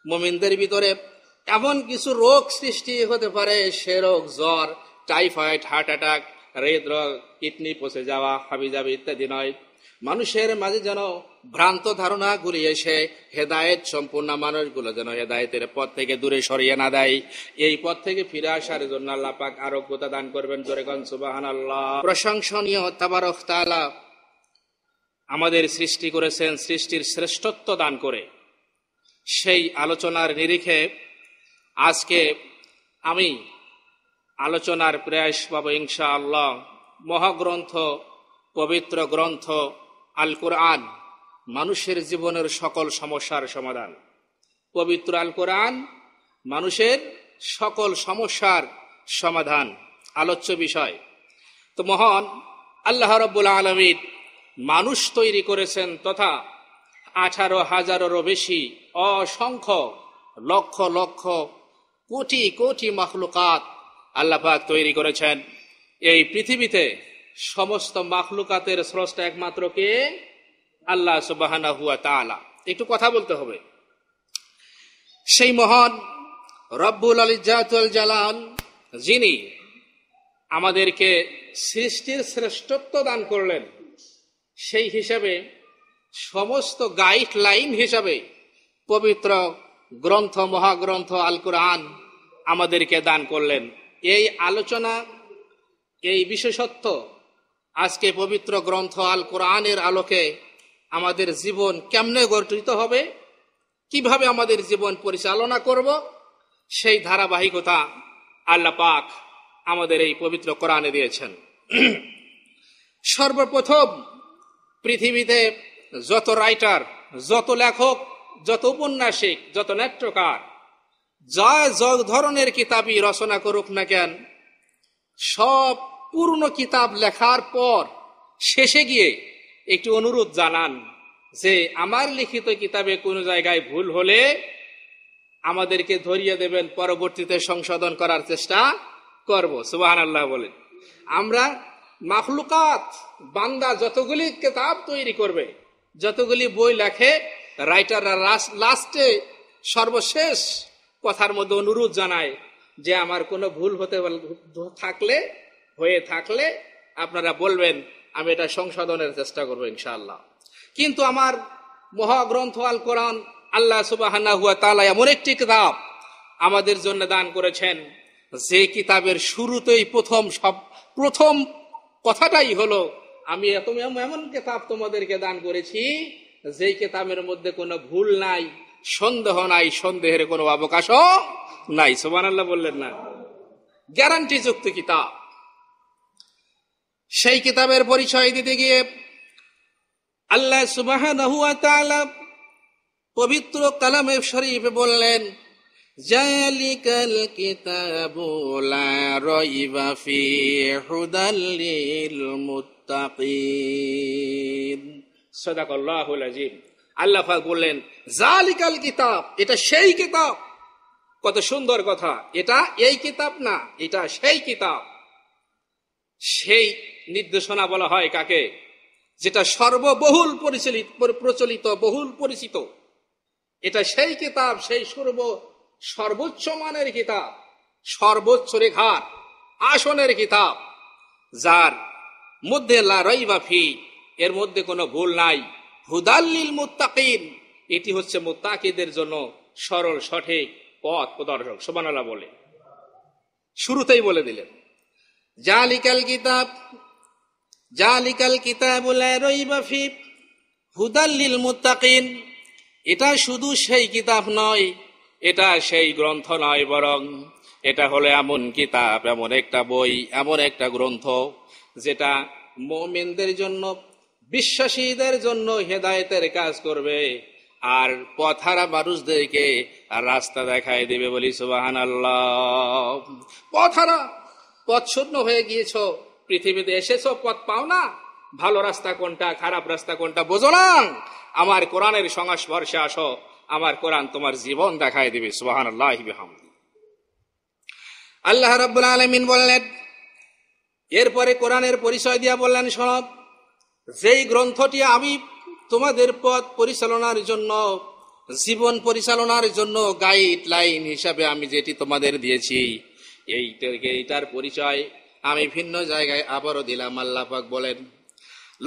মুমিনদের ভিতরে এমন কিছু রোগ সৃষ্টি হতে পারে, সে রোগ জ্বর, টাইফয়েড, হার্ট অ্যাটাক, হৃদরোগ, কিডনি পচে যাওয়া, হাবিজাবি ইত্যাদি নয়। মানুষের মাঝে যেন ভ্রান্ত ধারণা গুলি এসে হেদায়েত সম্পূর্ণ মানুষগুলো যেন হেদায়েতের পথ থেকে দূরে সরিয়ে না দেয়, এই পথ থেকে ফিরে আসার জন্য আল্লাহ পাক আরোগ্যতা দান করবেন। জোরে কোন সুবহানাল্লাহ। প্রশংসনীয় তাবারক তাআলা আমাদের সৃষ্টি করেছেন সৃষ্টির শ্রেষ্ঠত্ব দান করে। সেই আলোচনার নিরিখে আজকে আমি আলোচনার প্রয়াস পাবো ইনশাআল্লাহ মহাগ্রন্থ, পবিত্র গ্রন্থ আল কোরআন, মানুষের জীবনের সকল সমস্যার সমাধান। পবিত্র আল কোরআন মানুষের সকল সমস্যার সমাধান আলোচ্য বিষয়। তো মহান আল্লাহ রাব্বুল আলামিন মানুষ তৈরি করেছেন তথা 18,000-এরও বেশি অসংখ্য লক্ষ লক্ষ কোটি কোটি মাখলুকাত আল্লাহ পাক তৈরি করেছেন। এই পৃথিবীতে সমস্ত মাখলুকাতের স্রষ্টা একমাত্র কে? আল্লাহ সুবহানাহু ওয়া তাআলা। একটু কথা বলতে হবে। সেই মহান রব্বুল ইজ্জাত ওয়াল জালাল যিনি আমাদেরকে সৃষ্টির শ্রেষ্ঠত্ব দান করলেন, সেই হিসাবে সমস্ত গাইডলাইন হিসাবে পবিত্র গ্রন্থ, মহাগ্রন্থ আল কোরআন আমাদেরকে দান করলেন। এই আলোচনা, এই বিশেষত্ব আজকে পবিত্র গ্রন্থ আল কোরআনের আলোকে আমাদের জীবন কেমনে গঠিত হবে, কিভাবে আমাদের জীবন পরিচালনা করব, সেই ধারাবাহিকতা আল্লাহ পাক আমাদের এই পবিত্র কোরআনে দিয়েছেন। সর্বপ্রথম পৃথিবীতে যত রাইটার, যত লেখক, যত উপন্যাসিক, যত নাট্যকার, যা ধরনের কিতাবই রচনা করুক না কেন, সব পূর্ণ কিতাব লেখার পর শেষে গিয়ে একটি অনুরোধ জানান যে আমার লিখিত কিতাবে কোনো জায়গায় ভুল হলে আমাদেরকে ধরিয়ে দেবেন, পরবর্তীতে সংশোধন করার চেষ্টা করব। সুবহানাল্লাহ বলেন। আমরা মাখলুকাত বান্দা যতগুলি কিতাব তৈরি করবে, যতগুলি বই লেখে, রাইটাররা লাস্টে সর্বশেষ কথার মধ্যে অনুরোধ জানায় যে আমার কোনো ভুল হয়ে থাকলে আপনারা বলবেন, আমি এটা সংশোধনের চেষ্টা করবো ইনশাআল্লাহ। কিন্তু আমার মহাগ্রন্থ আল কোরআন আল্লাহ সুবহানাহু ওয়া তাআলা এমন একটি কিতাব আমাদের জন্য দান করেছেন, যে কিতাবের শুরুতেই প্রথম কথাটাই হলো, আমি এমন কিতাব তোমাদেরকে দান করেছি যেই কিতাবের মধ্যে কোনো ভুল নাই, সন্দেহ নাই, সন্দেহের কোনো অবকাশও নাই। সুবহানাল্লাহ বললেন না? গ্যারান্টি যুক্ত কিতাব। সেই কিতাবের পরিচয় দিতে গিয়ে আল্লাহ সুবহানাহু ওয়া তাআলা পবিত্র কালামে শরীফে বললেন, জালিকাল কিতাবু লা রাইবা ফীহি হুদাল লিল মুত্তাকিন। সাদাকাল্লাহুল আযীম। আল্লাহ পাক বললেন, জালিকাল কিতাব, এটা সেই কিতাব। কত সুন্দর কথা! এটা এই কিতাব না, এটা সেই কিতাব। সেই নির্দেশনা বলা হয় কাকে? যেটা সর্ববহুল প্রচলিত, বহুল পরিচিত। এটা সেই কিতাব, সেই সর্বোচ্চ মানের কিতাব, সর্বোচ্চ রেখার আসনের কিতাব, যার মধ্যে লা রাইবা ফি, এর মধ্যে কোনো ভুল নাই। হুদাল লিল মুত্তাকিন, এটি হচ্ছে মুত্তাকিদের জন্য সরল সঠিক পথ প্রদর্শক। সুবহানাল্লাহ বলে শুরুতেই বলে দিলেন, জালিকাল কিতাবু লা রাইবা ফি হুদাল লিল মুত্তাকিন। এটা শুধু সেই কিতাব নয়, এটা সেই গ্রন্থ নয়, বরং এটা হলো এমন কিতাব, এমন একটা বই, এমন একটা গ্রন্থ যেটা মুমিনদের জন্য, বিশ্বাসীদের জন্য হেদায়েতের কাজ করবে আর পথহারা মানুষদেরকে রাস্তা দেখায় দেবে। বলি সুবহানাল্লাহ। পথহারা, পথ শূন্য হয়ে গিয়েছ, পৃথিবীতে এসেছো, পথ পাও না, ভালো রাস্তা কোনটা, খারাপ রাস্তা কোনটা বোঝো না, আমার কোরআনের সংস্পর্শে আসো, আমার কোরআন তোমার জীবন দেখায় দিবে। সুবহানাল্লাহি বিহামদি। আল্লাহ রাব্বুল আলামিন বললেন, এরপরে কোরআনের পরিচয় দিয়া বললেন, শোনো, যেই গ্রন্থটি আমি তোমাদের পথ পরিচালনার জন্য জীবন পরিচালনার জন্য গাইডলাইন হিসাবে আমি যেটি তোমাদের দিয়েছি, এইটার পরিচয় আমি ভিন্ন জায়গায় আবারও দিলাম। আল্লাহ পাক বলেন,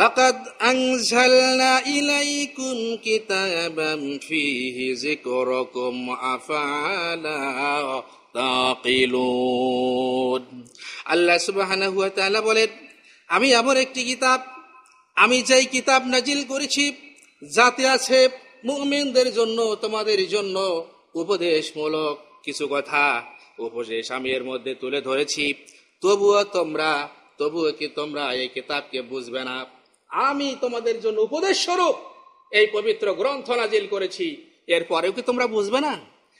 লাকাদ আনজালনা ইলাইকুম কিতাবাম ফীহি যিকরুকুম আফালা তাকিলুন। আল্লাহ সুবহানাহু ওয়া তাআলা বলেন, আমি এমন একটি কিতাব, আমি যেই কিতাব নাজিল করেছি যাতে আছে মুমিনদের জন্য, তোমাদের জন্য উপদেশমূলক কিছু কথা, উপদেশ আমি এর মধ্যে তুলে ধরেছি। তবুও কি তোমরা এই কিতাবকে বুঝবে না? আমি তোমাদের জন্য উপদেশ স্বরূপ এই পবিত্র গ্রন্থ নাজিল করেছি, এরপরেও কি তোমরা বুঝবে না?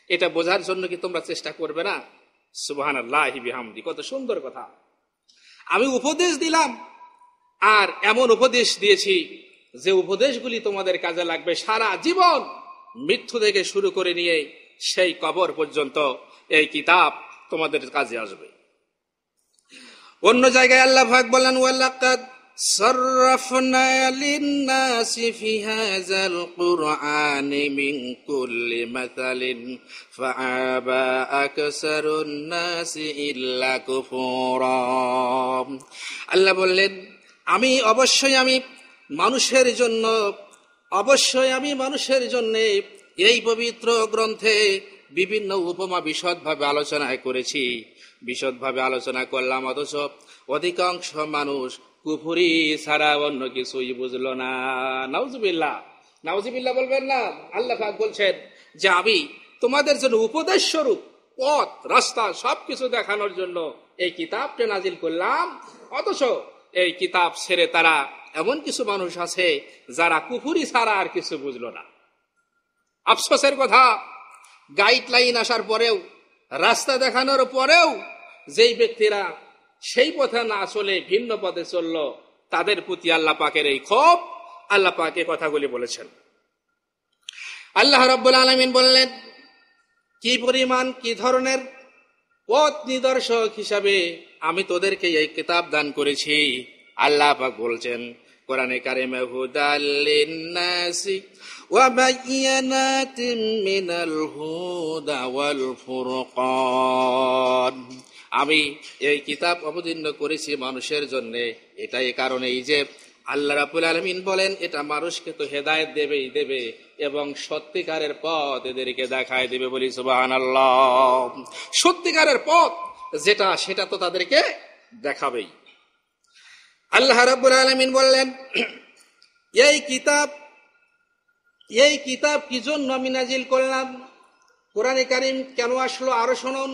এটা বোঝার জন্য কি তোমরা চেষ্টা করবে না? সুবহানাল্লাহি বিহামদি, কত সুন্দর কথা। আমি উপদেশ দিলাম, আর এমন উপদেশ দিয়েছি যে উপদেশগুলি তোমাদের কাজে লাগবে সারা জীবন, মৃত্যু থেকে শুরু করে নিয়ে সেই কবর পর্যন্ত এই কিতাব তোমাদের কাজে আসবে। অন্য জায়গায় আল্লাহ পাক বলেন, ওয়ালাকাদ সাররাফনা লিন-নাসি ফি হাযাল কুরআনি মিন কুল্লি মাসালিন ফাআবা আকসারুন নাসি ইল্লা কুফুরা। আল্লাহ বললেন, আমি মানুষের জন্য এই পবিত্র গ্রন্থে বিভিন্ন উপমা বিশদভাবে আলোচনা করলাম, অথচ অধিকাংশ মানুষ কুফরি ছাড়া অন্য কিছুই বুঝলো না। নাউজুবিল্লাহ বলবেন না। আল্লাহ পাক বলছেন যে আমি তোমাদের জন্য উপদেশ স্বরূপ পথ রাস্তা সবকিছু দেখানোর জন্য এই কিতাবটা নাজিল করলাম, অথচ এই কিতাব ছেড়ে তারা এমন কিছু মানুষ আছে যারা কুফরি ছাড়া আর কিছু বুঝলো না। আফসোসের কথা, গাইডলাইন আসার পরেও, রাস্তা দেখানোর পরেও যেই ব্যক্তিরা সেই পথে না চলে ভিন্ন পথে চলল, তাদের প্রতি আল্লাহ পাকের এই ক্ষোভ। আল্লাহ পাক এই কথাগুলি বলেছেন। আল্লাহ রাব্বুল আলামিন বললেন, কি পরিমাণ কি ধরনের পথ নিদর্শক হিসাবে আমি তোদেরকে এই কিতাব দান করেছি। আল্লাহ পাক বলছেন কোরআনে কারিমে, হুদাল লিন-নাসি ওয়া বায়্যিনাতিন মিনাল হুদা ওয়াল ফুরকান। আমি এই কিতাব অবতীর্ণ করেছি মানুষের জন্য। এটাই কারণেই যে আল্লাহ রাব্বুল আলামিন বলেন, এটা মানুষকে তো হেদায়েত দেবে এবং সত্যিকারের পথ এদেরকে দেখায় দেবে। বলি সুবহানাল্লাহ। সত্যিকারের পথ যেটা, সেটা তো তাদেরকে দেখাবেই। আল্লাহ রাব্বুল আলামিন বললেন, এই কিতাব কি জন্য আমি নাজিল করলাম, কোরআনে কারীম কেন আসলো, আরো শুনুন।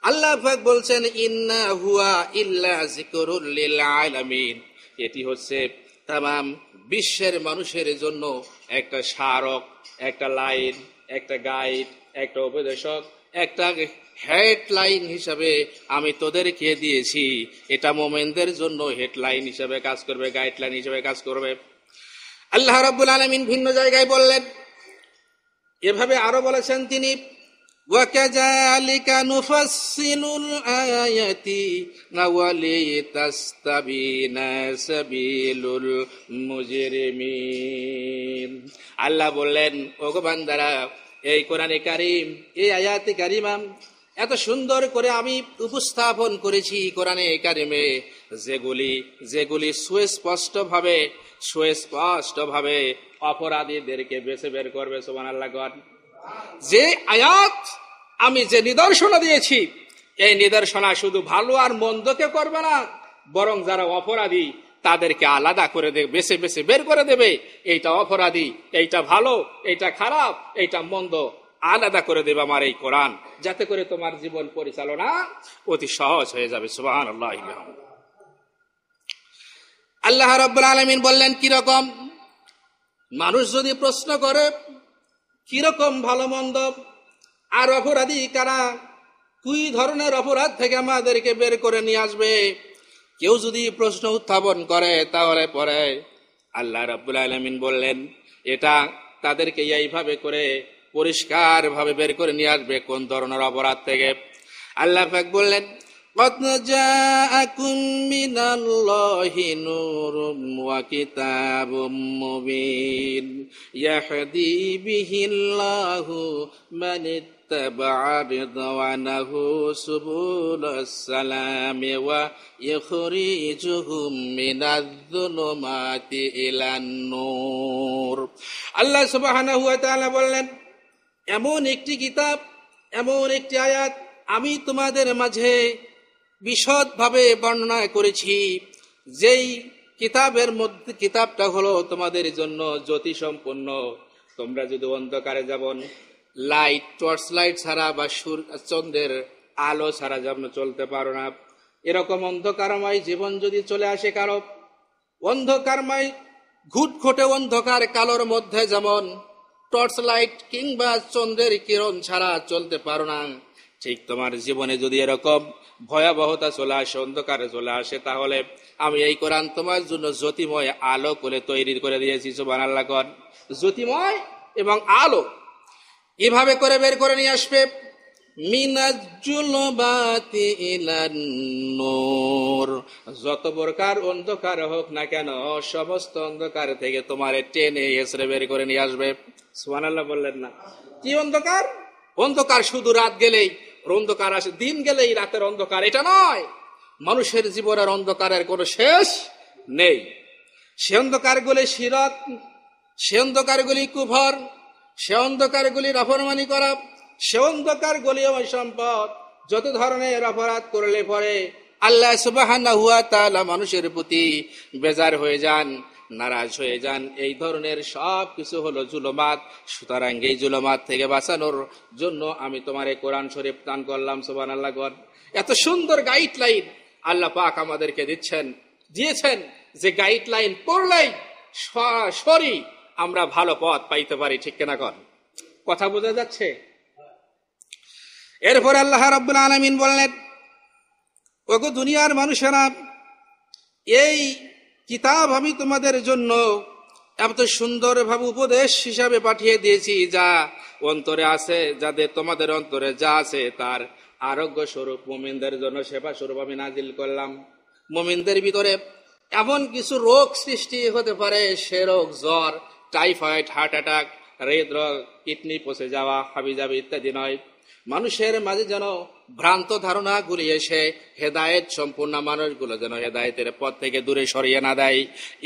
আল্লাহ পাক বলছেন, ইন্না হুয়া ইল্লা যিকরুল লিল আলামিন। এটি হচ্ছে তামাম বিশ্বের মানুষের জন্য একটা স্মারক, একটা লাইন, একটা গাইড, একটা উপদেশক, একটা হেডলাইন হিসাবে আমি তোদেরকে দিয়েছি। এটা মুমিনদের জন্য হেডলাইন হিসাবে কাজ করবে, গাইডলাইন হিসাবে কাজ করবে। আল্লাহ রাব্বুল আলামিন ভিন্ন জায়গায় বললেন, এভাবে আরো বলেছেন তিনি, ওয়াকাযালিকা নুফাসসিলুল আয়াতি ওয়ালিতাস্তাবিনা সাবিলুল মুজরিমিন। আল্লাহ বললেন, ওগো বান্দারা, এই কোরআনে কারীম, এই আয়াতে কারিমা এত সুন্দর করে আমি উপস্থাপন করেছি কোরআনে কারিমে, যেগুলি সুস্পষ্টভাবে অপরাধীদেরকে বেছে বের করবে। সুবহানাল্লাহ। যে আয়াত, আমি যে নিদর্শনা দিয়েছি, এই নিদর্শনা শুধু ভালো আর মন্দকে করবে না, বরং যারা অপরাধী তাদেরকে আলাদা করে দেবে, বেছে বের করে দেবে। এইটা অপরাধী, এইটা ভালো, এইটা খারাপ, এইটা মন্দ, আলাদা করে দেবে আমার এই কোরআন, যাতে করে তোমার জীবন পরিচালনা অতি সহজ হয়ে যাবে। সুবহানাল্লাহ। আল্লাহ রাব্বুল আলামিন বললেন, কিরকম? মানুষ যদি প্রশ্ন করে কিরকম ভালো মন্দ আর অপরাধী কারা, কি ধরনের অপরাধ থেকে আমাদেরকে বের করে নিয়ে আসবে, কেউ যদি প্রশ্ন উত্থাপন করে, তাহলে পরে আল্লাহ রাব্বুল আলামিন বললেন, এটা তাদেরকে এইভাবে করে পরিষ্কার ভাবে বের করে নিয়ে আসবে কোন ধরনের অপরাধ থেকে। আল্লাহ পাক বললেন, قد جاءكم من الله نور وكتاب مبين يهدي به الله من اتبع رضوانه سبل السلام ويخرجهم من الظلمات إلى النور আল্লাহ সুবহানাহু ওয়া তাআলা বললেন, এমন একটি কিতাব, এমন একটি আয়াত আমি তোমাদের মাঝে বিশদভাবে বর্ণনা করেছি, যেই কিতাবের মধ্যে কিতাবটা হলো তোমাদের জন্য জ্যোতি সম্পন্ন। তোমরা যদি অন্ধকারে যেমন লাইট, টর্চ লাইট ছাড়া বা চন্দ্রের আলো ছাড়া যেমন চলতে পারো না, এরকম অন্ধকারময় জীবন যদি চলে আসে কারো, অন্ধকারময় ঘুটঘুটে অন্ধকার কালোর মধ্যে যেমন টর্চ লাইট কিংবা চন্দ্রের কিরণ ছাড়া চলতে পারো না, ঠিক তোমার জীবনে যদি এরকম ভয়াবহতা চলে আসে, অন্ধকারে চলে আসে, তাহলে আমি এই কোরআন তোমার জন্য জ্যোতিময় আলো করে তৈরি করে দিয়েছি। সুবহানাল্লাহ। জ্যোতিময় এবং আলো এভাবে করে বের করে নিয়ে আসবে। মিনাজ্জুলুমাতি ইলান নূর, যত প্রকার অন্ধকার হোক না কেন সমস্ত অন্ধকার থেকে তোমারে টেনে এসে বের করে নিয়ে আসবে। সুবহানাল্লাহ বললেন না? কি অন্ধকার? অন্ধকার শুধু রাত গেলেই অন্ধকার আসে, দিন গেলেই রাতের অন্ধকার, এটা নয়। মানুষের জীবনের অন্ধকারের কোনো শেষ নেই। সে অন্ধকারগুলি শিরক, সে অন্ধকারগুলি কুফর, সে অন্ধকারগুলি নাফরমানি করা, সে অন্ধকারগুলি সম্পদ। যত ধরনের অপরাধ করলে পরে আল্লাহ সুবহানাহু ওয়া তাআলা মানুষের প্রতি বেজার হয়ে যান, নারাজ হয়ে যান। এই ধরনের সব কিছু হলো জুলুমাত। সুতরাং এই জুলুমাত থেকে বাঁচানোর জন্য আমি তোমার এই কোরআন শরীফ দান করলাম। সুবহানাল্লাহ। এত সুন্দর গাইডলাইন আল্লাহ পাক আমাদেরকে দিয়েছেন, যে গাইডলাইন পড়লেই সরাসরি আমরা ভালো পথ পাইতে পারি। ঠিক কিনা কন? কথা বোঝা যাচ্ছে? এরপর আল্লাহ রাব্বুল আলামিন বললেন, ওগো দুনিয়ার মানুষেরা, এই কিতাব আমি তোমাদের জন্য এত সুন্দরভাবে উপদেশ হিসাবে পাঠিয়ে দিয়েছি, যা অন্তরে আছে, যাদের তোমাদের অন্তরে যা আছে তার আরোগ্য স্বরূপ মুমিনদের জন্য সেবা স্বরূপ আমি নাজিল করলাম। মুমিনদের ভিতরে এমন কিছু রোগ সৃষ্টি হতে পারে, সে রোগ জ্বর, টাইফয়েড, হার্ট অ্যাটাক, হৃদরোগ, কিডনি পচে যাওয়া, হাবিজাবি ইত্যাদি নয়। মানুষের মাঝে যেন ভ্রান্ত ধারণা গুলি এসে হেদায়েত সম্পূর্ণ মানুষগুলো যেন হেদায়েতের পথ থেকে দূরে সরিয়ে না দেয়,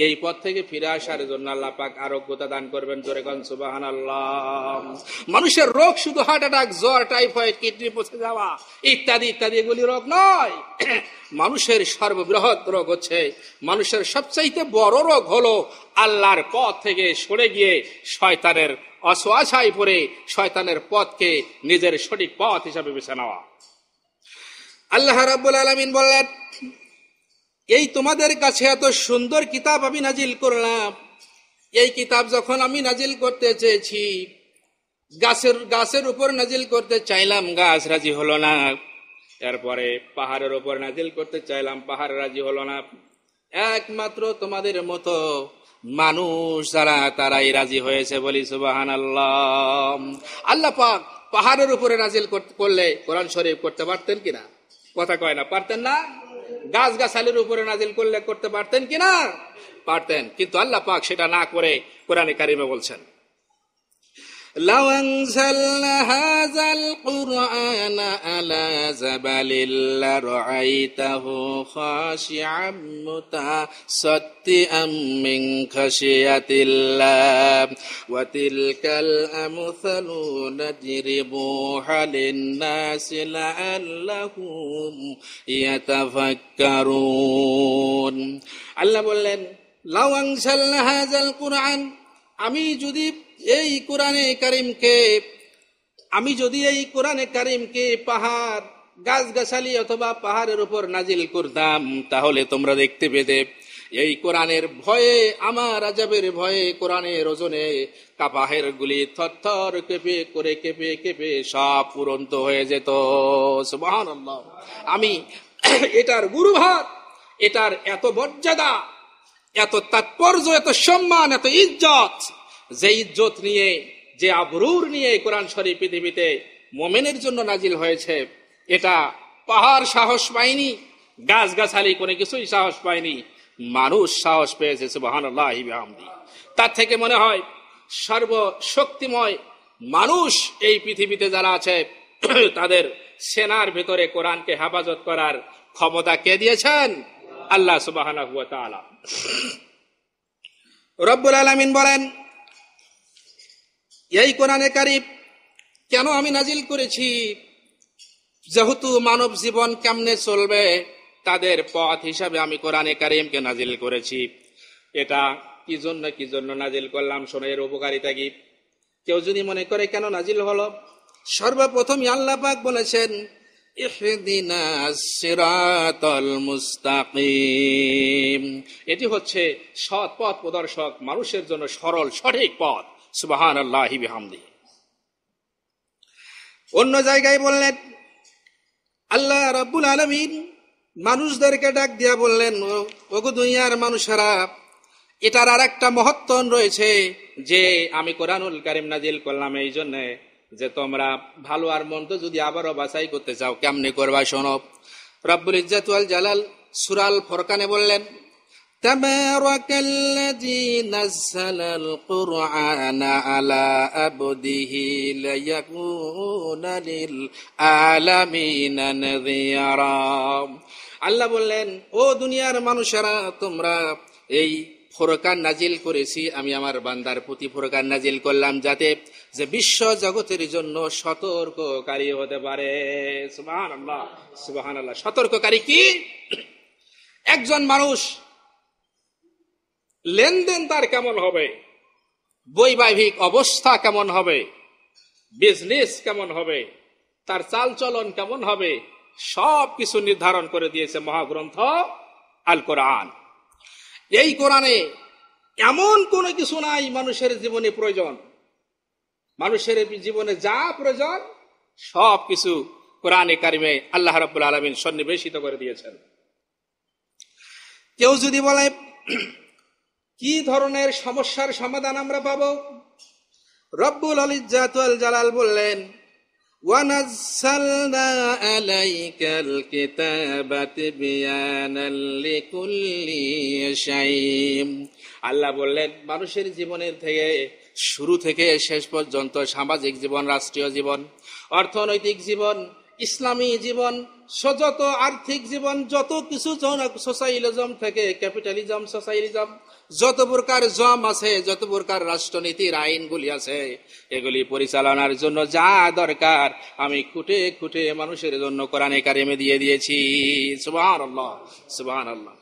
এই পথ থেকে ফিরে আসার জন্য আল্লাহ পাক আরোগ্যতা দান করবেন। জোরে কোন সুবহানাল্লাহ। মানুষের রোগ শুধু হার্ট অ্যাটাক, জ্বর, টাইফয়েড, কিডনি পচে যাওয়া ইত্যাদি ইত্যাদি এগুলি রোগ নয়। মানুষের সর্ববৃহৎ রোগ হচ্ছে, মানুষের সবচাইতে বড় রোগ হলো আল্লাহর পথ থেকে সরে গিয়ে শয়তানের অসোয়াশায় পড়ে শয়তানের পথকে নিজের সঠিক পথ হিসাবে বেছে নেওয়া। আল্লাহ রাব্বুল আলামিন বললেন, এই তোমাদের কাছে এত সুন্দর কিতাব আমি নাজিল করলাম। এই কিতাব যখন আমি নাজিল করতে চেয়েছি, গাছের উপর নাজিল করতে চাইলাম, গাছ রাজি হলো না। এরপরে পাহাড়ের উপর নাজিল করতে চাইলাম, পাহাড় রাজি হলো না। একমাত্র তোমাদের মতো মানুষ যারা, তারাই রাজি হয়েছে। বলি সুবহানাল্লাহ। আল্লাহ পাক পাহাড়ের উপরে নাজিল করলে কোরআন শরীফ করতে পারতেন কিনা? কথা কয় না? পারতেন না? গাছ গাছালির উপরে নাজিল করলে করতে পারতেন কিনা? পারতেন। কিন্তু আল্লাহ পাক সেটা না করে কোরআনে কারিমে বলছেন, লাউ আনজালনা হাযাল কুরআনা আলা জাবালিন লারাআইতাহু খাশিআম মুতাসাদ্দিআম মিন খাশিয়াতিল্লাহ ওয়া তিলকাল আমসালু নাজরিবুহা লিন-নাসি লাআল্লাহুম ইয়াতাফাক্কারুন। আল্লাহ বললেন, লাউ আনজালনা হাযাল কুরআন, আমি যদি এই কোরআনে কারিমকে পাহাড়, গাছগাছালি অথবা পাহাড়ের উপর নাজিল করতাম, তাহলে তোমরা দেখতে পেতে এই কোরআনের ভয়ে, আমার আযাবের ভয়ে, কোরআনের ওজনে কাপাহের গুলি থরথর কেঁপে সব উড়ন্ত হয়ে যেত। সুবহানাল্লাহ। আমি এটার গুরুভার, এটার এত মর্যাদা, এত তাৎপর্য, এত সম্মান, এত ইজ্জত, যে ইজ্জত নিয়ে, যে আবরুর নিয়ে কোরআন শরীফ পৃথিবীতে মুমিনের জন্য নাজিল হয়েছে, এটা পাহাড় সাহস পায়নি, গাছগাছালি কোনো কিছুই সাহস পায়নি, মানুষ সাহস পেয়েছে সুবহানাল্লাহি বিহামদি। তার থেকে মনে হয় সর্বশক্তিময় মানুষ এই পৃথিবীতে যারা আছে তাদের সেনার ভিতরে কোরআনকে হেফাজত করার ক্ষমতা কে দিয়েছেন? আল্লাহ সুবহানাহু ওয়া তাআলা। রব্বুল আলামিন বলেন, এই কোরআনে কারীম কেন আমি নাজিল করেছি? যেহেতু মানব জীবন কেমনে চলবে তাদের পথ হিসাবে আমি কোরআনে কারীমকে নাজিল করেছি। এটা কি জন্য নাজিল করলাম, শোনো এর উপকারিতা কি। কেউ যদি মনে করে কেন নাজিল হলো, সর্বপ্রথম আল্লাহ পাক বলেছেন ইহদিনাস সিরাতাল মুস্তাকিম, এটি হচ্ছে সৎ পথ প্রদর্শক, মানুষের জন্য সরল সঠিক পথ। সুবহানাল্লাহি বিহামদি। অন্য জায়গায় বললেন আল্লাহ রাব্বুল আলামিন মানুষদেরকে ডাক দিয়া বললেন, ওগো দুনিয়ার মানুষেরা, এটার আর একটা মহত্ব রয়েছে যে আমি কোরআনুল কারীম নাজিল করলাম এই জন্য যে তোমরা ভালো আর মন্দ যদি আবারও বাছাই করতে চাও কেমনে করবা শোনো। রব্বুল ইজ্জত ওয়াল জালাল সূরা আল ফুরকানে বললেন, তাবারাকাল্লাযী নাযালাল কুরআনা আলা আবদিহি লিয়াকুনা লিল আলামিনা নাযীরা। আল্লাহ বললেন, ও দুনিয়ার মানুষেরা, তোমরা এই ফুরকান নাজিল করেছি আমি আমার বান্দার প্রতি, ফুরকান নাজিল করলাম যাতে যে বিশ্ব জগতের জন্য সতর্ককারী হতে পারে। সুবহানাল্লাহ, সুবহানাল্লাহ। সতর্ককারী কি? একজন মানুষ লেনদেন তার কেমন হবে, বৈবাহিক অবস্থা কেমন হবে, বিজনেস কেমন হবে, তার চালচলন কেমন হবে, সব কিছু নির্ধারণ করে দিয়েছে মহাগ্রন্থ আল কোরআন। এই কোরআনে এমন কোন কিছু নাই মানুষের জীবনে প্রয়োজন, মানুষের জীবনে যা প্রয়োজন সব কিছু কোরআনে কারিমে আল্লাহ রাব্বুল আলামিন সন্নিবেশিত করে দিয়েছেন। কেউ যদি বলে কি ধরনের সমস্যার সমাধান আমরা পাবো, রব্বুল ইজ্জত ওয়াল জালাল বললেন, ওয়ানাজ্জালনা আলাইকাল কিতাবা তিবয়ানাল লিকুল্লি শাইইন। আল্লাহ বললেন মানুষের জীবনের থেকে শুরু থেকে শেষ পর্যন্ত সামাজিক জীবন, রাষ্ট্রীয় জীবন, অর্থনৈতিক জীবন, ইসলামী জীবন, যত আর্থিক জীবন, যত কিছু সোশ্যালিজম থেকে ক্যাপিটালিজম, সোশ্যালিজম, যত প্রকার জম আছে, যত প্রকার রাষ্ট্রনীতির আইনগুলি আছে, এগুলি পরিচালনার জন্য যা দরকার আমি খুঁটে খুঁটে মানুষের জন্য কোরআনে কারিমে দিয়ে দিয়েছি। সুবহানাল্লাহ, সুবহানাল্লাহ।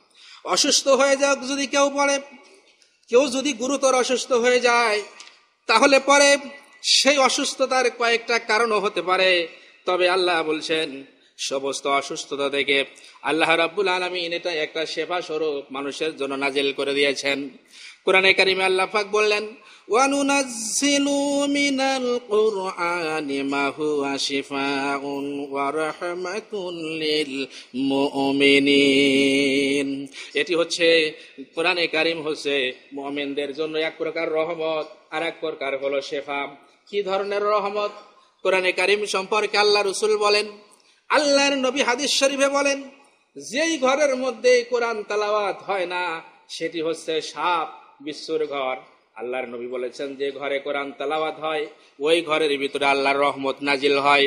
অসুস্থ হয়ে যাক যদি কেউ পড়ে, কেউ যদি গুরুতর অসুস্থ হয়ে যায় তাহলে পরে সেই অসুস্থতার কয়েকটা কারণও হতে পারে, তবে আল্লাহ বলছেন সমস্ত অসুস্থতা থেকে আল্লাহ রাব্বুল আলামিন এটা একটা সেবা স্বরূপ মানুষের জন্য নাজিল করে দিয়েছেন। কোরআনে কারিমে আল্লাহ পাক বললেন, ওয়ানুনাজ্জিলু মিনাল কুরআনি মা হুয়া শিফাউন ওয়া রাহমাতুন লিল মুমিনিন। এটি হচ্ছে কোরআনে কারিম হচ্ছে মুমিনদের জন্য এক প্রকার রহমত, আর এক প্রকার হলো শেফা। কি ধরনের রহমত? কোরআনে কারিম সম্পর্কে আল্লাহ রাসূল বলেন, আল্লাহর নবী হাদিস শরীফে বলেন, যেই ঘরের মধ্যে কোরআন তেলাওয়াত হয় না সেটি হচ্ছে সাপ বিচ্ছুর ঘর। আল্লাহর নবী বলেছেন যে ঘরে কোরআন তেলাওয়াত হয় ওই ঘরের ভিতরে আল্লাহর রহমত নাজিল হয়।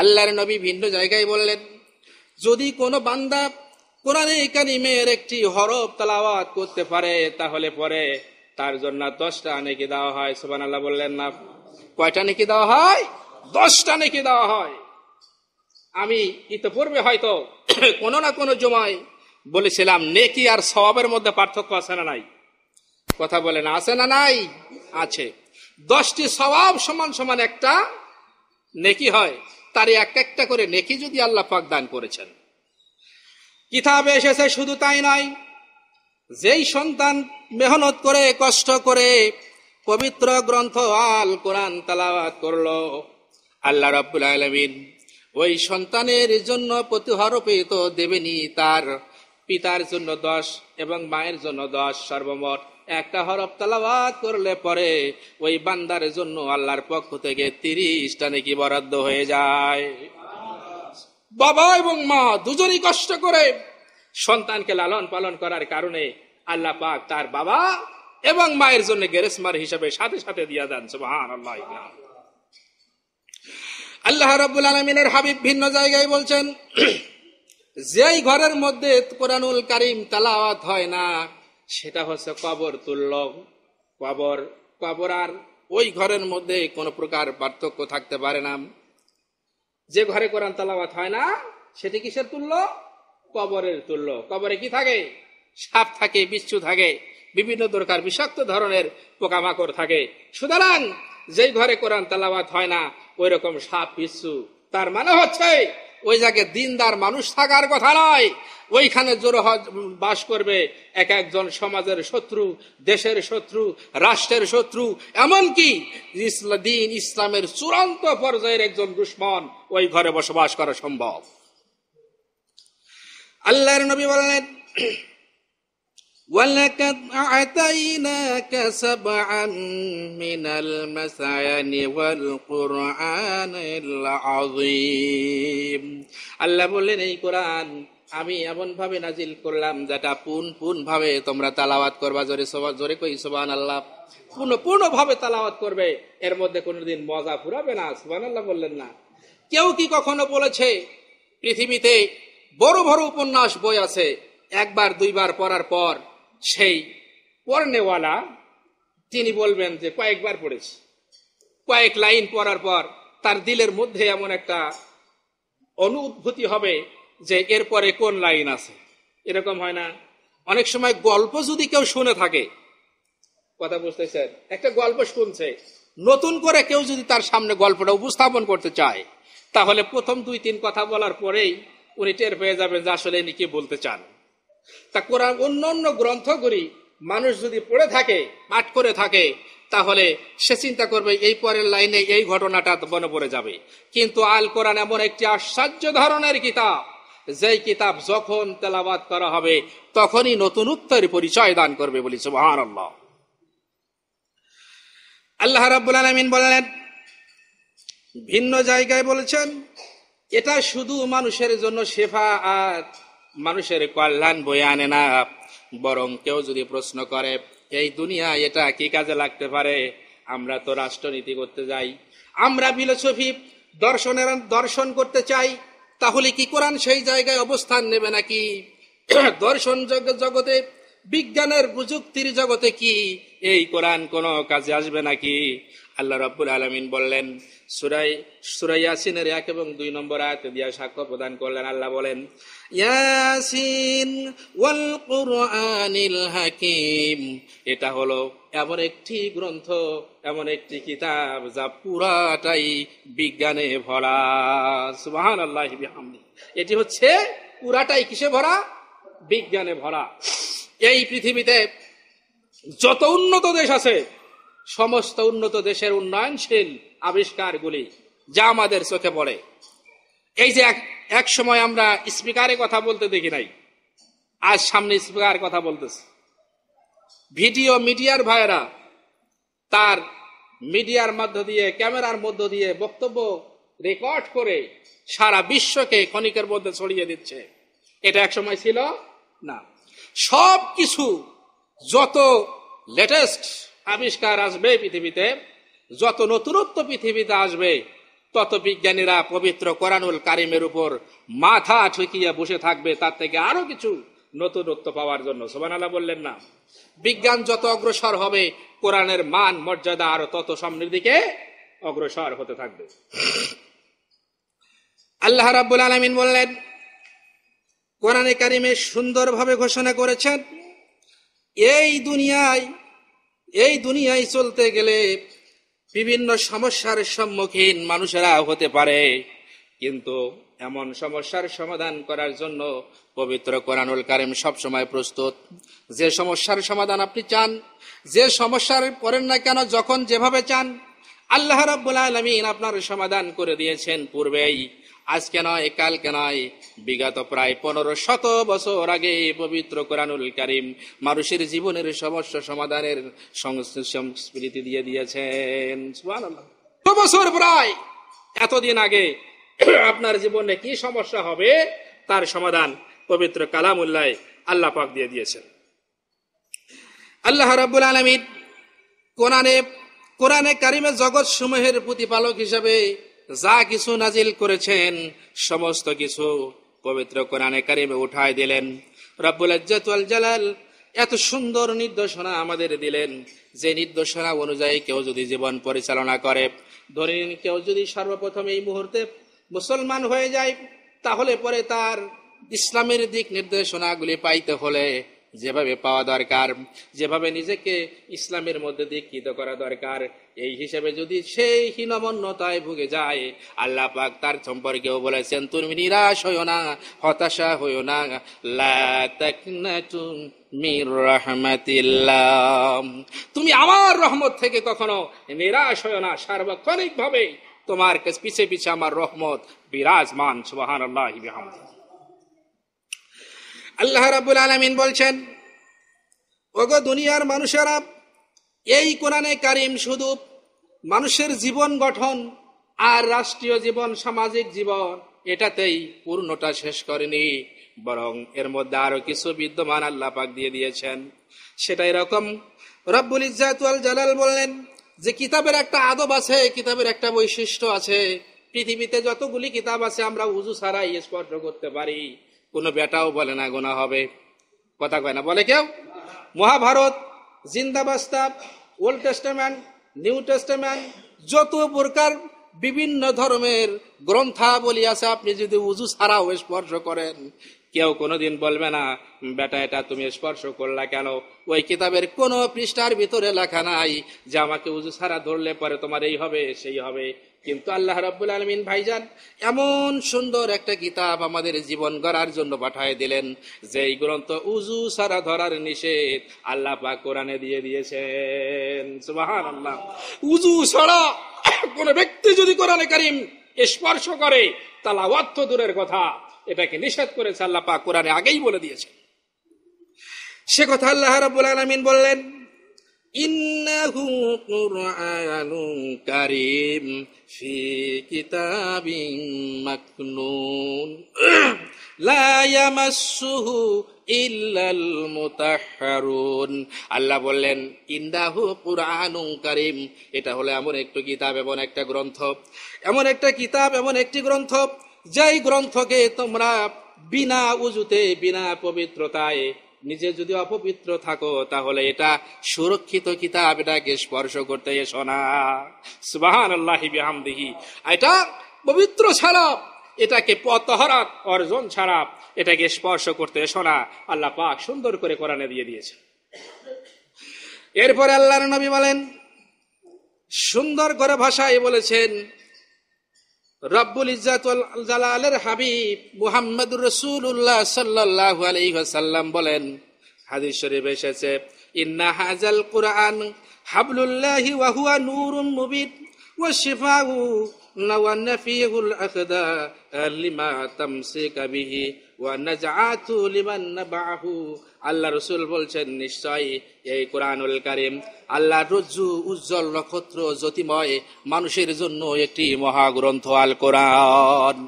আল্লাহর নবী ভিন্ন জায়গায় বললেন, যদি কোনো বান্দা কোরআনে কারিমের একটি হরফ তেলাওয়াত করতে পারে তাহলে পরে তার জন্য 10টা নেকি দেওয়া হয়। সুবহানাল্লাহ বললেন না? কয়টা নেকি দেওয়া হয়? 10টা নেকি দেওয়া হয়। আমি ইতিপূর্বে হয়তো কোনো না কোনো জুমায় বলেছিলাম নেকি আর সওয়াবের মধ্যে পার্থক্য আছে না নাই? কথা বলেন, আছে না নাই? আছে। 10টি সওয়াব সমান সমান একটা নেকি হয়, তার একটা করে নেকি যদি আল্লাহ পাক দান করেছেন। কিতাবে এসেছে শুধু তাই নয়, যেই সন্তান মেহনত করে কষ্ট করে পবিত্র গ্রন্থ আল কোরআন তেলাওয়াত করলো, আল্লাহ রাব্বুল আলামিন ওই সন্তানের জন্য প্রতি হরফে তো দেবেনি, তার পিতার জন্য 10 এবং মায়ের জন্য 10, সর্বমোট একটা হরফ তেলাওয়াত করলে পরে ওই বান্দার জন্য আল্লাহর পক্ষ থেকে 30টা নেকি বরাদ্দ হয়ে যায়। বাবা এবং মা দুজনই কষ্ট করে সন্তানকে লালন পালন করার কারণে আল্লাহ পাক তার বাবা এবং মায়ের জন্য গেরেসমার হিসেবে সাথে সাথে দিয়ে দেন। সুবহানাল্লাহ। আল্লাহ রাব্বুল আলামিনের হাবিব ভিন্ন জায়গায় বলছেন, যেই ঘরের মধ্যে কোরআনুল কারীম তেলাওয়াত হয় না সেটা হচ্ছে কবর তুল্য। কবর আর ওই ঘরের মধ্যে কোনো প্রকার পার্থক্য থাকতে পারে না। যে ঘরে কোরআন তেলাওয়াত হয় না সেটি কিসের তুল্য? কবরের তুল্য। কবরে কি থাকে? সাপ থাকে, বিচ্ছু থাকে, বিভিন্ন প্রকার বিষাক্ত ধরনের পোকামাকড় থাকে। সুতরাং যেই ঘরে কোরআন তেলাওয়াত হয় না ওই রকম সাপ বিচ্ছু, তার মানে হচ্ছে ওই জায়গায় দিনদার মানুষ থাকার কথা নয়। ওইখানে জোর বাস করবে এক একজন সমাজের শত্রু, দেশের শত্রু, রাষ্ট্রের শত্রু, এমনকি দিন ইসলামের চূড়ান্ত পর্যায়ের একজন দুশমন ওই ঘরে বসবাস করা সম্ভব। আল্লাহর নবী বলেন, ওয়ালাকাদ আ'তাইনাকা সাবআন মিনাল মাসানি ওয়াল কুরআনিল আযীম। আল্লাহ বললেন, এই কোরআন আমি এমন ভাবে নাজিল করলাম যেটা পুন ভাবে তোমরা তেলাওয়াত করবা। জোরে কই সুবহানাল্লাহ। পূর্ণ ভাবে তেলাওয়াত করবে, এর মধ্যে কোনোদিন মজা ফুরাবে না। সুবহানাল্লাহ বললেন না? কেউ কি কখনো বলেছে পৃথিবীতে বড় বড় উপন্যাস বই আছে, একবার দুইবার পড়ার পর সেই পড়নেওয়ালা তিনি বলবেন যে কয়েকবার পড়েছি, কয়েক লাইন পড়ার পর তার দিলের মধ্যে এমন একটা অনুভূতি হবে যে এরপরে কোন লাইন আছে? এরকম হয় না? অনেক সময় গল্প যদি কেউ শুনে থাকে, কথা বুঝতেছেন, একটা গল্প শুনছে, নতুন করে কেউ যদি তার সামনে গল্পটা উপস্থাপন করতে চায় তাহলে প্রথম 2-3 কথা বলার পরেই উনি টের পেয়ে যাবেন যে আসলে ইনি কি বলতে চান। তা কোরআন অন্য গ্রন্থগুলি মানুষ যদি পড়ে থাকে, পাঠ করে থাকে, তাহলে সে চিন্তা করবে এই পরের লাইনে এই ঘটনাটা মনে পড়ে যাবে। কিন্তু আল কোরআন এমন একটি আশ্চর্য ধরনের কিতাব, যেই কিতাব যখন তেলাওয়াত করা হবে তখনই নতুনত্বের পরিচয় দান করবে। বলি সুবহানাল্লাহ। আল্লাহ রাব্বুল আলামিন বলেন, ভিন্ন জায়গায় বলেছেন, এটা শুধু মানুষের জন্য শেফা আর মানুষের কল্যাণ বয়ে আনে না, বরং কেউ যদি প্রশ্ন করে এই দুনিয়া এটা কি কাজে লাগতে পারে, আমরা তো রাষ্ট্রনীতি করতে যাই, আমরা ফিলোসফি দর্শন করতে চাই, তাহলে কি কোরআন সেই জায়গায় অবস্থান নেবে নাকি? দর্শন জগতে, বিজ্ঞানের প্রযুক্তির জগতে কি এই কোরআন কোনো কাজে আসবে নাকি? আল্লাহ রাব্বুল আলামিন বললেন, সূরা ইয়াসিনের 1 এবং 2 নম্বর আয়াতে দিয়া সাক্ষ্য প্রদান করলেন। আল্লাহ বলেন, ইয়াসিন ওয়াল কুরআনিল হাকিম। এটা হলো এমন একটি গ্রন্থ, এমন একটি কিতাব যা পুরাটাই বিজ্ঞানে ভরা। সুবহানাল্লাহি বিহামদি। এটি হচ্ছে পুরাটাই কিসে ভরা? বিজ্ঞানে ভরা। এই পৃথিবীতে যত উন্নত দেশ আছে, সমস্ত উন্নত দেশের উন্নয়নশীল আবিষ্কারগুলি যা আমাদের চোখে পড়ে, এই যে এক সময় আমরা স্পিকারে কথা বলতে দেখি নাই, আজ সামনে স্পিকার কথা বলতেছে। ভিডিও মিডিয়ার ভাইরা তার মিডিয়ার মধ্য দিয়ে, ক্যামেরার মধ্য দিয়ে বক্তব্য রেকর্ড করে সারা বিশ্বকে ক্ষণিকের মধ্যে ছড়িয়ে দিচ্ছে। এটা এক সময় ছিল না। সব কিছু যত লেটেস্ট আবিষ্কার আসবে পৃথিবীতে, যত নতুনত্ব পৃথিবীতে আসবে, তত বিজ্ঞানীরা পবিত্র কোরআনুল কারিমের উপর মাথা ঠুকিয়ে বসে থাকবে তার থেকে আরো কিছু নতুনত্ব পাওয়ার জন্য। সুবহানাল্লাহ বললেন না? বিজ্ঞান যত অগ্রসর হবে কোরআনের মান মর্যাদা আরো তত সামনের দিকে অগ্রসর হতে থাকবে। আল্লাহ রাব্বুল আলামিন বললেন, কোরআনে কারিমে সুন্দরভাবে ঘোষণা করেছেন, এই দুনিয়ায় চলতে গেলে বিভিন্ন সমস্যার সম্মুখীন মানুষেরা হতে পারে, কিন্তু এমন সমস্যার সমাধান করার জন্য পবিত্র কোরআনুল কারীম সবসময় প্রস্তুত। যে সমস্যার সমাধান আপনি চান, যে সমস্যার পড়েন না কেন, যখন যেভাবে চান, আল্লাহ রাব্বুল আলামিন আপনার সমাধান করে দিয়েছেন পূর্বেই। আজকে নয়, কালকে নয়, বিগত প্রায় 1500 বছর আগে পবিত্র কোরআনুল কারীম মানুষের জীবনের সমস্যা সমাধানের সংস্কৃতি দিয়ে দিয়েছেন। সুবহানাল্লাহ। বছর প্রায় এতদিন আগে আপনার জীবনে কি সমস্যা হবে তার সমাধান পবিত্র কালামুল্লাহ আল্লাহ পাক দিয়ে দিয়েছেন। আল্লাহ রাব্বুল আলামিন কোরআনে কারিমে জগৎ সমূহের প্রতিপালক হিসেবে যা কিছু নাজিল করেছেন সমস্ত কিছু পবিত্র কোরআনে কারিমে উঠায় দিলেন। রব্বুল ইজ্জত ওয়াল জালাল এত সুন্দর নির্দেশনা আমাদের দিলেন, যে নির্দেশনা অনুযায়ী কেউ যদি জীবন পরিচালনা করে, ধরেন কেউ যদি সর্বপ্রথম এই মুহূর্তে মুসলমান হয়ে যায়, তাহলে পরে তার ইসলামের দিক নির্দেশনাগুলি পাইতে হলে যেভাবে পাওয়া দরকার, যেভাবে নিজেকে ইসলামের মধ্যে দীক্ষিত করা দরকার, এই হিসেবে যদি সেই হীনমন্যতায় ভুগে যায়, আল্লাহ পাক তার সম্পর্কেও বলেছেন, তুমি নিরাশ হইও না, হতাশা হইও না, লা তাকনাতু মির রাহমাতিল্লাহ, তুমি আমার রহমত থেকে কখনো নিরাশ হইও না, সার্বক্ষণিক ভাবে তোমার পিছে পিছে আমার রহমত বিরাজমান। সুবহানাল্লাহি বিহামদিহি। আল্লাহ রাব্বুল আলামিন বলছেন, ওগো দুনিয়ার মানুষেরা, এই কোরআনে কারিম শুধু মানুষের জীবন গঠন আর রাষ্ট্রীয় জীবন, সামাজিক জীবন এটাতেই পূর্ণতা শেষ করেনি, বরং এর মধ্যে আরো কিছু বিদ্যমান আল্লাহ পাক দিয়ে দিয়েছেন। সেটা এরকম, রব্বুল ইজ্জত ওয়াল জালাল বললেন যে কিতাবের একটা আদব আছে, কিতাবের একটা বৈশিষ্ট্য আছে। পৃথিবীতে যতগুলি কিতাব আছে আমরা উযু ছাড়াই স্পর্শ করতে পারি, কোনো বেটাও বলে না গুনাহ হবে, কথা কয় না, বলে কেউ? Mahabharata, Zend Avesta, Old Testament, New Testament, যত প্রকার বিভিন্ন ধর্মের গ্রন্থাবলী আছে, আপনি যদি উযু ছাড়াও স্পর্শ করেন, কেউ কোনোদিন বলবে না বেটা এটা তুমি স্পর্শ করলা কেন। ওই কিতাবের কোন পৃষ্ঠার ভিতরে লেখা নাই যে আমাকে উযু ছাড়া ধরলে পরে তোমার এই হবে সেই হবে। কিন্তু আল্লাহ রাব্বুল আলামিন ভাইজান এমন সুন্দর একটা কিতাব আমাদের জীবন গড়ার জন্য পাঠিয়ে দিলেন, যে এই গ্রন্থ উযু ছাড়া ধরার নিষেধ আল্লাহ পাক কোরআনে দিয়ে দিয়েছেন। সুবহানাল্লাহ। উযু ছাড়া কোন ব্যক্তি যদি কোরআনে কারীম স্পর্শ করে, তালাওয়াত তো দূরের কথা, এটাকে নিষেধ করেছে আল্লাহ পাক কোরআনে আগেই বলে দিয়েছে। সে কথা আল্লাহ রাব্বুল আলামিন বললেন, ইন্নাহু কুরআনুন কারীম ফি কিতাবিন মাকনুন লা ইয়ামাসসুহু ইল্লাল মুতাহহারুন। আল্লাহ বললেন ইন্নাহু কুরআনুন কারীম, এটা হলো এমন একটি কিতাব, এমন একটা গ্রন্থ, এমন একটা কিতাব, এমন একটি গ্রন্থ, যেই গ্রন্থকে তোমরা বিনা উযুতে, বিনা পবিত্রতায়, নিজে যদি অপবিত্র থাকো তাহলে এটা সুরক্ষিত কিতাব, এটাকে স্পর্শ করতে এসো না। সুবহানাল্লাহি বিহামদিহি। এটা পবিত্র ছাড়া, এটাকে তাহারাত অর্জন ছাড়া এটাকে স্পর্শ করতে এসো না, আল্লাহ পাক সুন্দর করে কোরআনে দিয়ে দিয়েছে। এরপরে আল্লাহর নবী বলেন, সুন্দর করে ভাষায় বলেছেন, রব্বুল ইজ্জত ওয়াল জালালের হাবিব মুহাম্মদুর রাসূলুল্লাহ সাল্লাল্লাহু আলাইহি ওয়াসাল্লাম বলেন, হাদিস শরীফে এসেছে, ইন্না হাযাল কুরআন হাবলুল্লাহি ওয়া হুয়া নূরুন মুবিন ওয়া শিফাউ ওয়া নাফিহুল আখদা লিমা তামসিকা বিহি ওয়া নাজআতু লিমান নাবাহু। আল্লাহ রাসূল বলছেন, নিশ্চয়ই এই কোরআনুল কারীম আল্লাহর রজ্জু, উজ্জ্বল নক্ষত্র, জ্যোতিময় মানুষের জন্য একটি মহাগ্রন্থ আল কোরআন।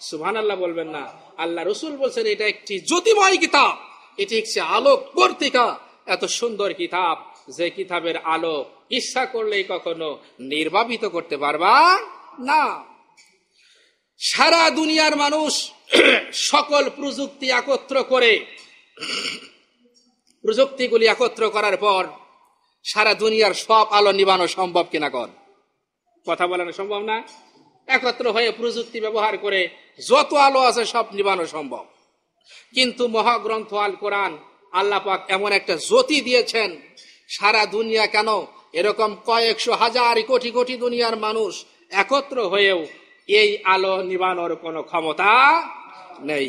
সুবহানাল্লাহ বলবেন না? আল্লাহ রাসূল বলছেন এটা একটি জ্যোতিময় কিতাব, এটি একটি আলোক বর্তিকা, এত সুন্দর কিতাব, যে কিতাবের আলো ইচ্ছা করলেই কখনো নির্বাপিত করতে পারবা না। সারা দুনিয়ার মানুষ সকল প্রযুক্তি একত্র করে, প্রযুক্তিগুলি একত্র করার পর সারা দুনিয়ার সব আলো নিবানো সম্ভব কিনা? কথা বলানো সম্ভব না? একত্র হয়ে প্রযুক্তি ব্যবহার করে যত আলো আছে সব নিবানো সম্ভব। কিন্তু মহাগ্রন্থ আল কোরআন আল্লাহ পাক এমন একটা জ্যোতি দিয়েছেন, সারা দুনিয়া কেন এরকম কয়েকশো হাজার কোটি কোটি দুনিয়ার মানুষ একত্র হয়েও এই আলো নিবানোর কোনো ক্ষমতা নেই।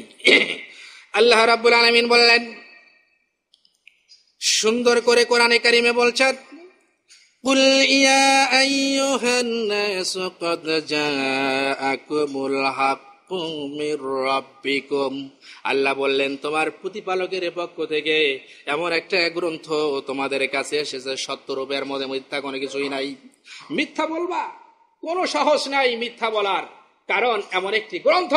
আল্লাহ রাব্বুল আলামিন বললেন, সুন্দর করে কোরআনে কারিমে বলছেন, কুল ইয়া আইয়ুহান নাসু ক্বাদ জাআকুমুল হাক্কু মির রাব্বিকুম। আল্লাহ বললেন, তোমার প্রতিপালকের পক্ষ থেকে এমন একটা গ্রন্থ তোমাদের কাছে এসেছে, সত্যরূপের মধ্যে মিথ্যা কোনো কিছুই নাই। মিথ্যা বলবা, কোনো সাহস নাই মিথ্যা বলার। কারণ এমন একটি গ্রন্থ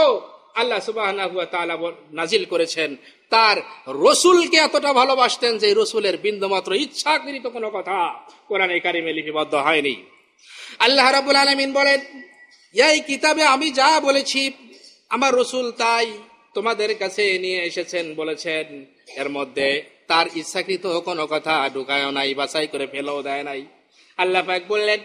আল্লাহ সুবহানাহু ওয়া তাআলা নাজিল করেছেন, তার রসুলকে এতটা ভালোবাসতেন যে রসুলের বিন্দুমাত্র ইচ্ছাকৃত কোনো কথা কোরআনে কারিমে লিপিবদ্ধ হয়নি। আল্লাহ রাব্বুল আলামিন বলেন, এই কিতাবে আমি যা বলেছি আমার রসুল তাই তোমাদের কাছে নিয়ে এসেছেন বলেছেন, এর মধ্যে তার ইচ্ছাকৃত কোনো কথা ঢুকায়ও নাই, বাছাই করে ফেলেও দেয় নাই। আল্লাহ পাক বললেন,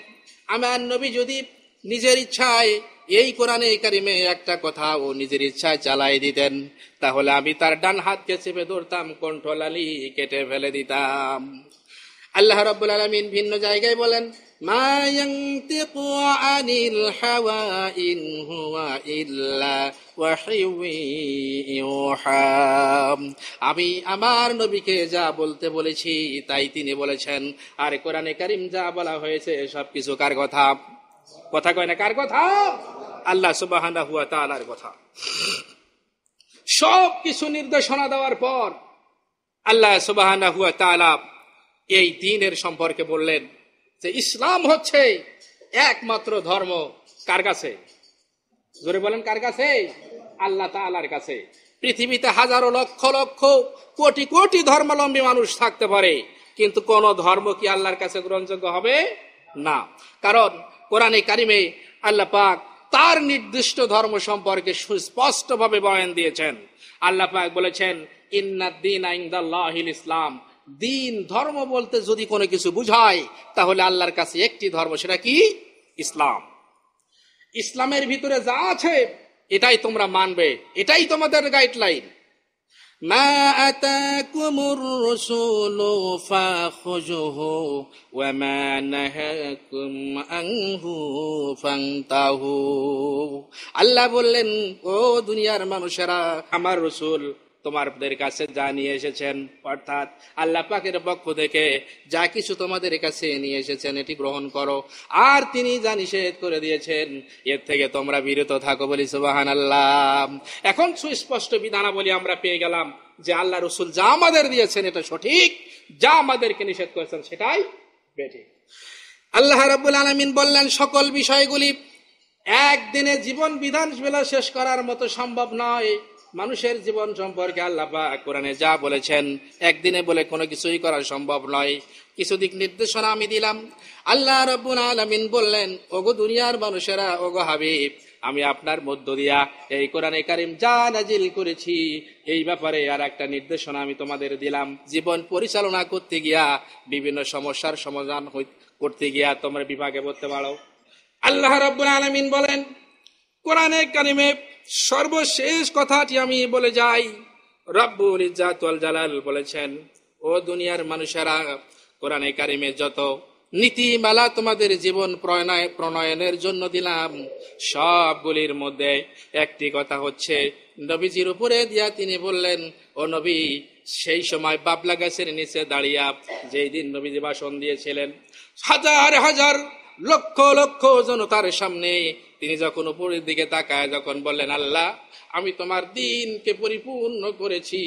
আমার নবী যদি নিজের ইচ্ছায় এই কোরআনে কারিমে একটা কথা ও নিজের ইচ্ছায় চালাই দিতেন, তাহলে আমি তার ডান হাতকে চেপে ধরতাম, কণ্ঠলালি কেটে ফেলে দিতাম। আল্লাহ রাব্বুল আলামিন ভিন্ন জায়গায় বলেন, মা ইয়ানতিকু আনিল হাওয়া ইন হুয়া ইল্লা ওয়াহিয়ুন ইউহা। আমি আমার নবীকে যা বলতে বলেছি তাই তিনি বলেছেন। আর কোরআনে কারীম যা বলা হয়েছে সবকিছু কার কথা? কথা কয় না, কার কথা? আল্লাহ সুবহানাহু ওয়া তাআলার কথা। সব কিছু নির্দেশনা দেওয়ার পর আল্লাহ সুবহানাহু ওয়া তাআলা এই দ্বীনের সম্পর্কে বললেন যে ইসলাম হচ্ছে একমাত্র ধর্ম। কার কাছে? জোরে বলেন, কার কাছে? আল্লাহ তাআলার কাছে। পৃথিবীতে হাজারো লক্ষ লক্ষ কোটি কোটি ধর্মাবলম্বী মানুষ থাকতে পারে, কিন্তু কোন ধর্ম কি আল্লাহর কাছে গ্রহণযোগ্য হবে না। কারণ কোরআনে কারিমে আল্লাহ পাক তার নির্দিষ্ট ধর্ম সম্পর্কে সুস্পষ্টভাবে বয়ান দিয়েছেন। আল্লাহ পাক বলেছেন, ইন্নাদ দীনা ইনদাল্লাহিল ইসলাম। দিন, ধর্ম বলতে যদি কোনো কিছু বুঝায় তাহলে আল্লাহর কাছে একটি ধর্ম, সেটা কি? ইসলাম। ইসলামের ভিতরে যা আছে এটাই তোমরা মানবে, এটাই তোমাদের গাইডলাইন। মা আতাকুমুর রাসূলু ফাখুযুহু ওয়া মা নাহাকুম আনহু ফান্তাহু। আল্লাহ বললেন, ও দুনিয়ার মানুষেরা, আমার রাসূল তোমাদের কাছে যা নিয়ে এসেছেন, অর্থাৎ আল্লাহ পাকের পক্ষ থেকে যা কিছু তোমাদের কাছে নিয়ে এসেছেন এটি গ্রহণ করো, আর তিনি যা নিষেধ করে দিয়েছেন এর থেকে তোমরা বিরত থাকো। বলি সুবহানাল্লাহ। এখন সুস্পষ্ট বিধানাবলী আমরা পেয়ে গেলাম যে আল্লাহ রসুল যা আমাদের দিয়েছেন এটা সঠিক, যা আমাদেরকে নিষেধ করেছেন সেটাই বেঠিক। আল্লাহ রাব্বুল আলামিন বললেন, সকল বিষয়গুলি একদিনে জীবন বিধান বেলা শেষ করার মতো সম্ভব নয়। মানুষের জীবন সম্পর্কে আল্লাহ পাক কোরআনে যা বলেছেন একদিনে বলে কোনো কিছুই করা সম্ভব নয়। কিছু দিক নির্দেশনা আমি দিলাম। আল্লাহ রাব্বুল আলামিন বললেন, ওগো দুনিয়ার মানুষেরা, ওগো হাবিব, আমি আপনার মধ্য দিয়া এই কোরআনে কারীম যা নাজিল করেছি এই ব্যাপারে আর একটা নির্দেশনা আমি তোমাদের দিলাম। জীবন পরিচালনা করতে গিয়া, বিভিন্ন সমস্যার সমাধান করতে গিয়া তোমরা বিভাগে পড়তে পারো। আল্লাহ রাব্বুল আলামিন বলেন, কোরআনে কারীমে সর্বশেষ কথাটি আমি বলে যাই। রব্বুল ইজ্জাত ওয়াল জালাল বলেছেন, ও দুনিয়ার মানুষেরা, কোরআনে কারীমে যত নীতিমালা তোমাদের জীবন প্রণয়নের জন্য দিলাম সবগুলির মধ্যে একটি কথা হচ্ছে নবীজির উপরে দিয়া তিনি বললেন, ও নবী, সেই সময় বাবলা গাছের নিচে দাঁড়িয়ে যেই দিন নবীজি ভাষণ দিয়েছিলেন, হাজার হাজার লক্ষ লক্ষ জনতার সামনে তিনি যখন উপরের দিকে তাকায়, যখন বললেন, আল্লাহ, আমি তোমার দ্বীনকে পরিপূর্ণ করেছি,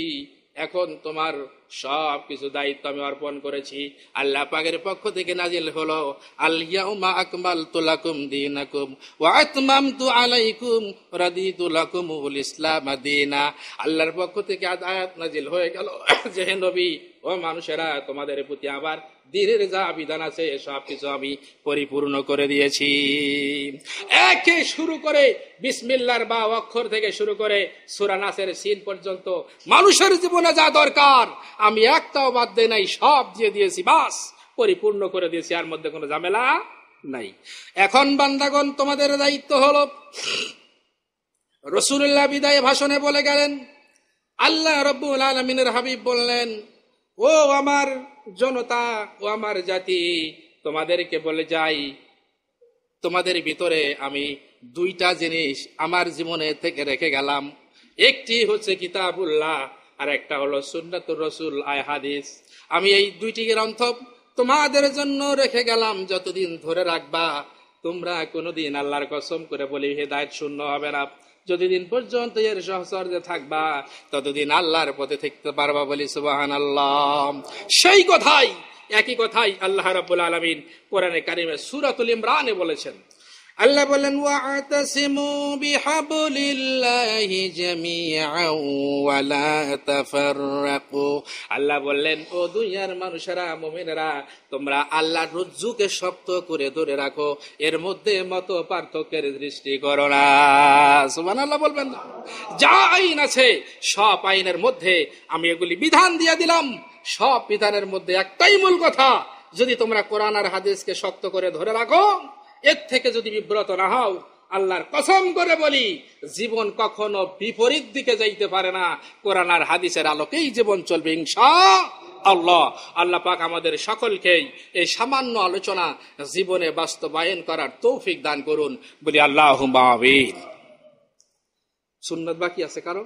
এখন তোমার সব কিছু দায়িত্ব আমি অর্পণ করেছি। আল্লাহ পাকের পক্ষ থেকে নাজিল হলো, আল ইয়াউমা আকমালতু লাকুম দীনাকুম ওয়া আতমামতু আলাইকুম রাদিতু লাকুমুল ইসলাম দীনা। আল্লাহর পক্ষ থেকে আয়াত নাজিল হয়ে গেল যে হে নবী, ও মানুষেরা, তোমাদের প্রতি আবার দ্বীনের যা বিধান আছে সব কিছু আমি পরিপূর্ণ করে দিয়েছি। একে শুরু করে বিসমিল্লাহর বা অক্ষর থেকে শুরু করে সূরা নাসের সিন পর্যন্ত মানুষের জীবনে যা দরকার আমি একটাও বাদ দেই নাই, সব দিয়ে দিয়েছি, বাস পরিপূর্ণ করে দিয়েছি, আর মধ্যে কোনো ঝামেলা নাই। এখন বান্দাগণ, তোমাদের দায়িত্ব হলো, রাসূলুল্লাহ বিদায় ভাষণে বলে গেলেন, আল্লাহ রাব্বুল আলামিনের হাবিব বললেন, ও আমার জনতা, ও আমার জাতি, তোমাদেরকে বলে যাই, তোমাদের ভিতরে আমি দুইটা জিনিস আমার জীবনে থেকে রেখে গেলাম। একটি হচ্ছে কিতাবুল্লাহ, আর একটা হলো সুন্নাতুর রাসূল, আয় হাদিস। আমি এই দুইটি গ্রন্থ তোমাদের জন্য রেখে গেলাম, যতদিন ধরে রাখবা তোমরা কোনোদিন আল্লাহর কসম করে বলি হেদায়েত শূন্য হবে না। যতদিন পর্যন্ত এর সহচর্যে থাকবা ততদিন আল্লাহর পথে থাকতে পারবা। বলি সুবহানাল্লাহ। সেই কথাই, একই কথাই আল্লাহ রাব্বুল আলামিন কোরআনে কারীমে সূরাতুল ইমরানে বলেছেন। আল্লাহ বলেন ওয়াতাসিমু বিহাবলিল্লাহি জামিআন ওয়া লা তাফাররাকু। আল্লাহ বললেন, ও দুনিয়ার মানুষেরা, মুমিনেরা, তোমরা আল্লাহর রজ্জুকে শক্ত করে ধরে রাখো, এর মধ্যে মত পার্থক্যের সৃষ্টি করো না। সুবহানাল্লাহ বলবেন না? যা আইন আছে সব আইনের মধ্যে আমি এগুলি বিধান দিয়ে দিলাম। সব বিধানের মধ্যে একটাই মূল কথা, যদি তোমরা কোরআন আর হাদিসকে শক্ত করে ধরে রাখো, এর থেকে যদি বিব্রত না হও, আল্লাহর কসম করে বলি, জীবন কখনো বিপরীত দিকে যাইতে পারে না। কোরআন আর হাদিসের আলোকেই জীবন চলবে ইনশাআল্লাহ। আল্লাহ পাক আমাদের সকলকেই এই সামান্য আলোচনা জীবনে বাস্তবায়ন করার তৌফিক দান করুন, বলি আল্লাহুম্মা আমিন। সুন্নাত বাকি আছে কারো?